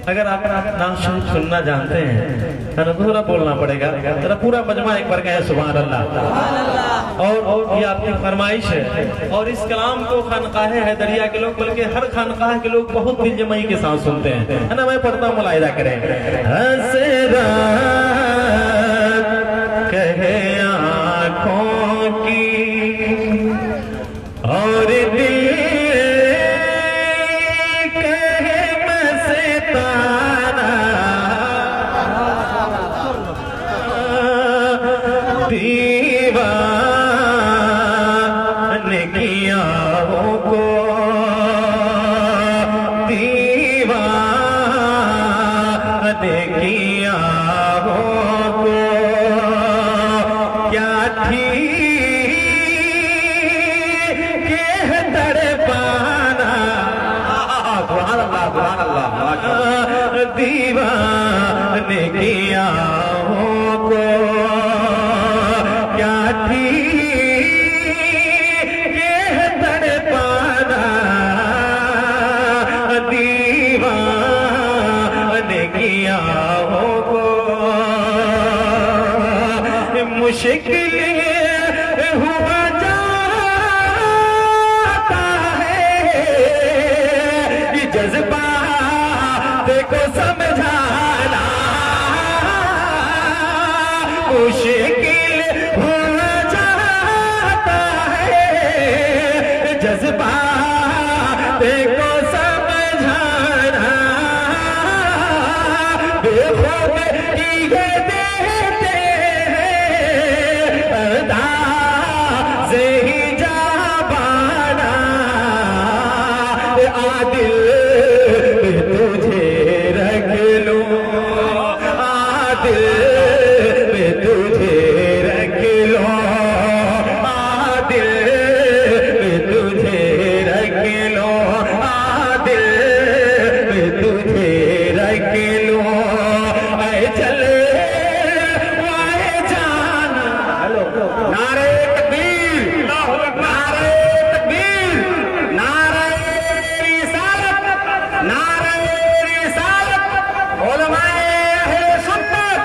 अगर आप नाम सुनना जानते हैं तो थोड़ा बोलना पड़ेगा, जरा पूरा मजमा एक बार कहे सुभान अल्लाह। और ये आपकी फरमाइश है। और इस कलाम को खानकाहे हैदरिया के लोग, बल्कि हर खानकाह के लोग बहुत दिलजमई के साथ सुनते हैं, है ना। मैं पढ़ता हूँ, मुलाहिदा करें। कहे आँखों की और दिल दीवाने किया को, दीवाने किया को, क्या ठीक है तड़पाना। सुभान अल्लाह, सुभान अल्लाह। दीवाने किया को, क्या ठीक है तड़पाना। दीवाने किया को, मुश्किल हुआ जाता है ये जज्बा देखो समझाना। मुश्किल हो जाता है जज्बा देखो समझाना। बेखौफ ये देते हैं अंदाज़े ही जाबाना। आदिल तुझे रख लूं, आदिल तुझे रख लो, आदिल तुझे रख लो, आदिल तुझे रख लो। ऐ चले वाए जाना, नारे तकबीर, नारे तकबीर, नारे रिसालत, नारे रिसालत, उलमाए अहले सुन्नत,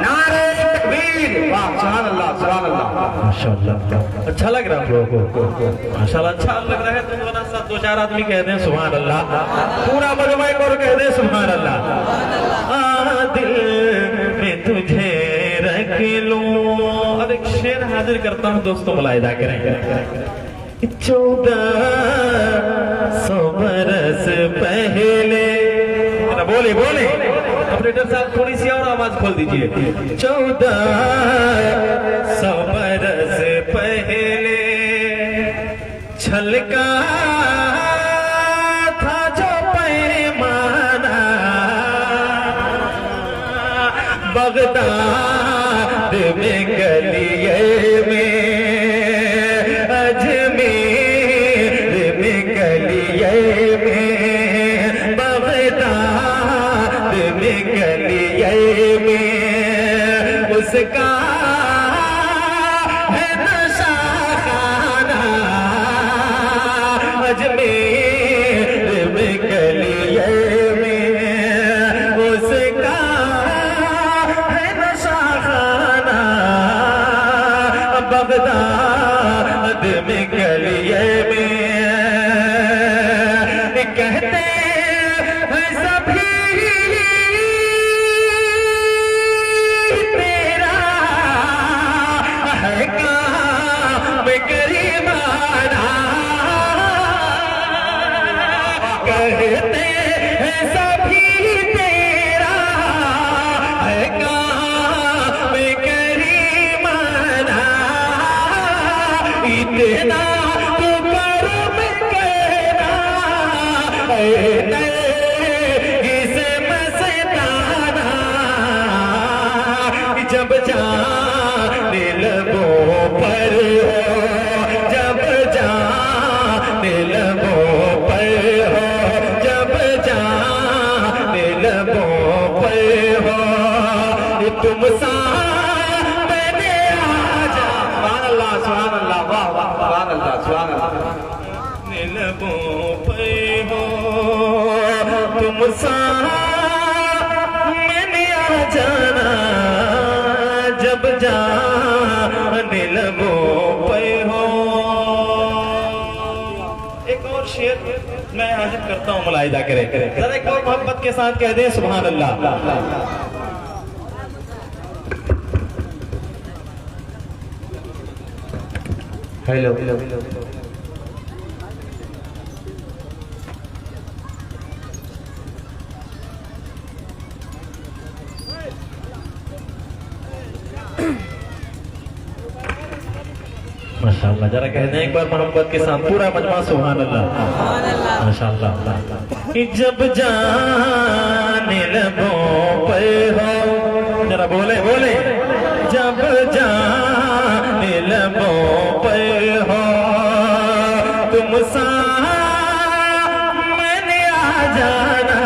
नारे तकबीर। वाह, सुभान अल्लाह, सुभान अल्लाह, माशाअल्लाह। अच्छा लग रहा है आप लोगों को? माशाअल्लाह, अच्छा लग रहा है तो जरा सा दो चार आदमी कहते हैं सुभान अल्लाह, पूरा मजमा एक और कहते हैं सुभान अल्लाह। दिल में तुझे रख लूं। अब एक शेर हाजिर करता हूँ दोस्तों, मुलाहिदा करें। 1400 बरस पहले, बोले बोले ऑपरेटर साहब, थोड़ी सी और आवाज खोल दीजिए। 1400 बरस पहले छलका था जो पैमाना। बगदाद में गलिये में, अजमेर में गलिये में, बगदाद में गलिये में उसका है नशा खाना। अजमेर में गलिये में उसका है नशा खाना। बगदाद में गलिये में कहते हैं सभी तेरा है काम करीमाना। कहते हैं सभी तेरा है काम करीमाना। इतना तो कर्म करना इसे मस्ताना। जब जाने लबों पर हो, जब जाने लबों पर हो, जब जाने लबों पर हो, तुम सा मैंने आजा। सुभान अल्लाह, सुभान अल्लाह, वाह वाह, सुभान अल्लाह, सुभान अल्लाह। लबों पे हो तुम सा जाने लबों पे हो। एक और शेर मैं हाजिर करता हूँ, मुलाहिदा करें जरा, एक और मोहब्बत के साथ कह दें सुभान अल्लाह। हेलो माशाअल्लाह, जरा कह दें एक बार मोहब्बत के साथ पूरा मजमा सुभान अल्लाह माशाअल्लाह। जब जाने लबों पे हो, जरा बोले बोले, जब जाने लबों पे हो तुम सामने आ जाना,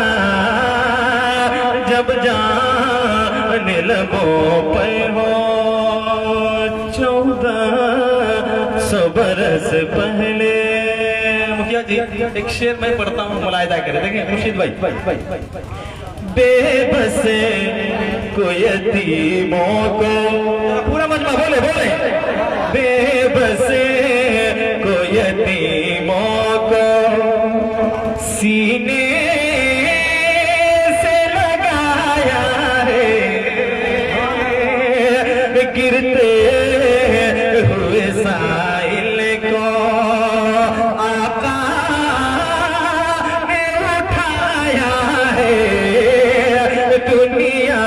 जब जाने लबों पे हो 1400 बरस पहले। मुखिया जी एक शेर मैं पढ़ता हूँ, मुलाहिदा करें, देखिए मुर्शिद भाई। बेबसे को यतीमों को, पूरा मजमा बोले बोले, बेबसे को यतीमों को सीने से लगाया है, गिरते हुए साहिल को आका ने उठाया है, दुनिया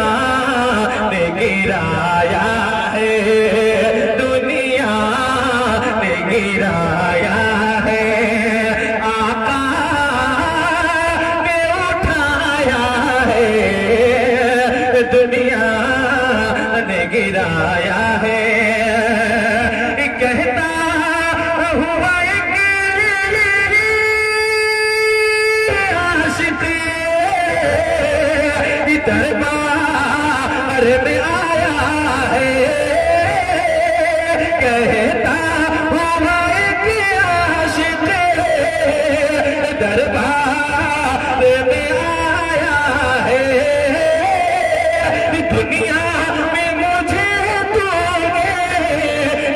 ने गिराया है, दुनिया ने गिराया है, आका ने उठाया है, दुनिया ने गिराया है। कहता हुआ एक आशिक दरबार में आया है, कहता हुआ एक आशिक दरबार में आया है, दुनिया में मुझे तूने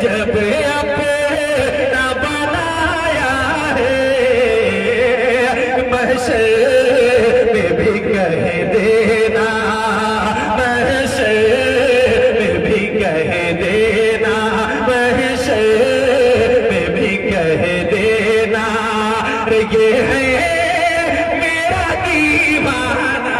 जब अपना बनाया है, महशर में भी कह देना, महशर में भी कह देना, महशर में भी कह देना, ये है मेरा दीवाना।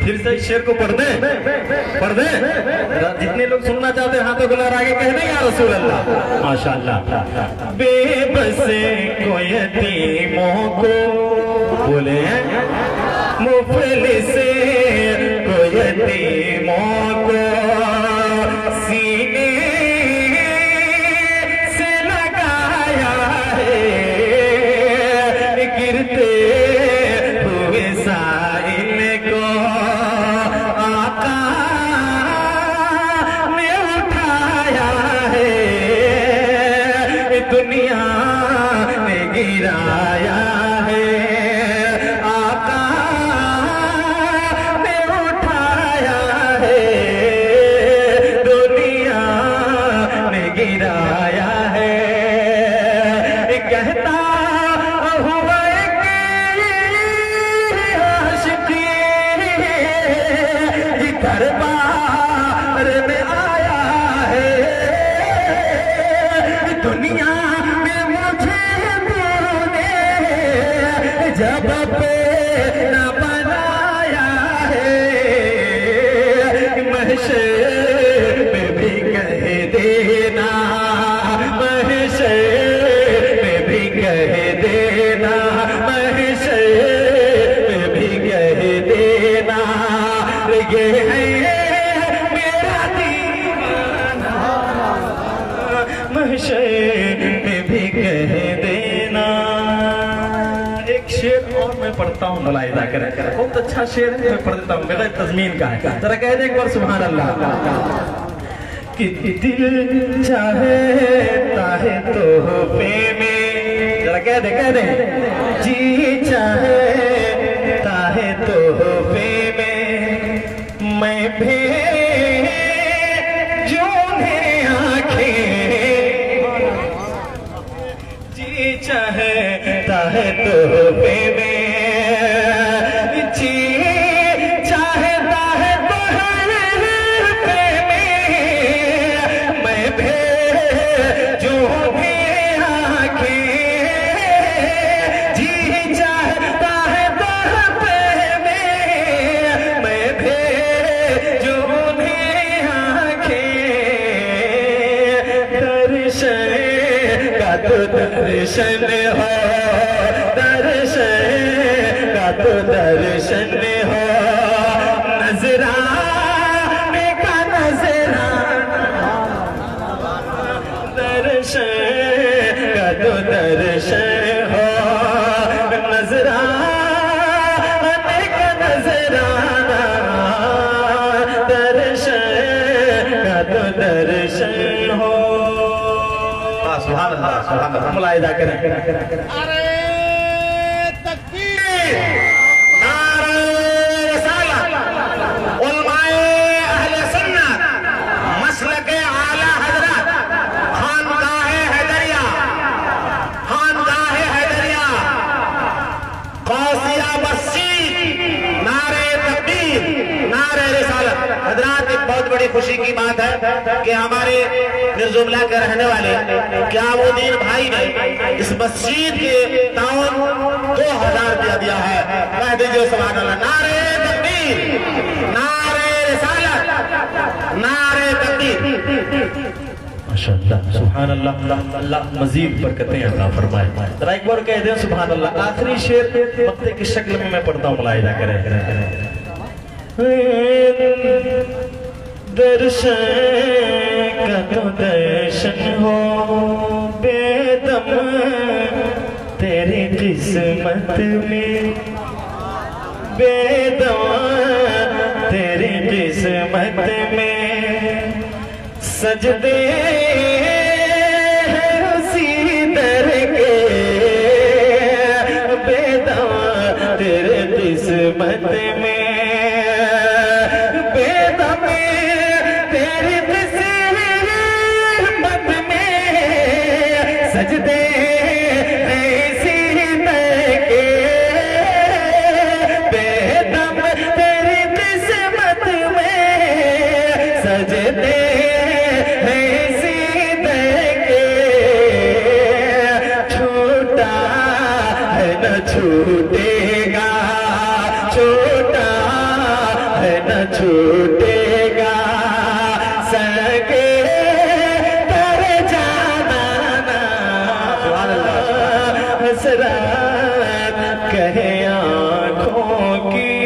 फिर से इस शेर को पढ़ दे, जितने लोग सुनना चाहते हैं हाथों को लहरा के कह दें या रसूल अल्लाह माशाअल्लाह। बेबसे को यतीमों को बोले, मुफलिसे को यतीमों को सीने से लगाया है, गिरते हुए साहिल को आका ने उठाया है, दुनिया ने गिराया है, आका ने उठाया है, दुनिया ने गिराया है। कहता हुआ एक आशिक दरबार में आया है, दुनिया में मुझे तूने जब अपना बनाया है, महशर में भी कह देना, महशर में भी कह देना, महशर में भी कह देना, ये है मेरा दीवाना, महशर में भी कह देना। एक शेर और मैं पढ़ता हूँ, मुलाहिजा करें। बहुत अच्छा शेर है, मैं पढ़ देता हूँ, मेरा तज़मीन का है, जरा कह दे एक बार सुभान अल्लाह। कि दिल चाहता है तोहफे में, जरा कह दे जी चाहता है तोहफे में, मैं भेजूं आंखें, जी चाहता है तोहफे में, जी चाहता है तोहफे में, मैं भेजूं आंखें, जी चाहता है तोहफे में, मैं भेजूं आंखें, दर्शन का तो दर्शन हो, दर्शन का तो दर्शन हो, नजराने का नजराना, दर्शन का तो दर्शन हो, नजराने का नजराना, दर्शन का तो दर्शन हो। सुभान अल्लाह, सुभान अल्लाह, मुलाहिजा करें। अरे तकबीर, नारे रिसालत, उलमाए अहले सुन्नत, मसलके आला हजरत, खानगाहे हैदरिया, खानगाहे हैदरिया, गौसिया मस्जिद, नारे तकबीर, नारे रिसालत। हजरात, एक बहुत बड़ी खुशी की बात है कि हमारे मिर्जुमला के रहने वाले क़यामुद्दीन भाई ने इस मस्जिद के ताउन 2000 रुपया दिया है। कह दीजिए सुभान अल्लाह। नारे तकबीर, नारे रिसालत, नारे तकबीर। माशाअल्लाह, सुभान अल्लाह, अल्लाह मजीद बरकतें अता फरमाए। जरा एक बार कह दें सुभान अल्लाह। आखिरी शेर पत्ते की शक्ल में मैं पढ़ता हूँ, मुलाहिजा करें। दर्शन का तो दर्शन हो, बेदम तेरी किस्मत में, बेदम तेरी किस्मत में, सजदे हैं उसी दर के, बेदम तेरे किस्मत में, बेदम तेरी किस्मत में, सजदे हैं इसी दर के, बेदम तेरी किस्मत में, सजदे हैं इसी दर के, छूटा है न छूटेगा, छूटा है न छूटेगा, सके तर जाना ना, हसरत कहे आँखों की,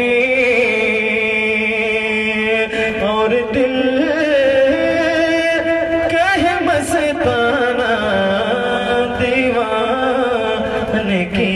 और दिल कहे मस्ताना, दीवाने की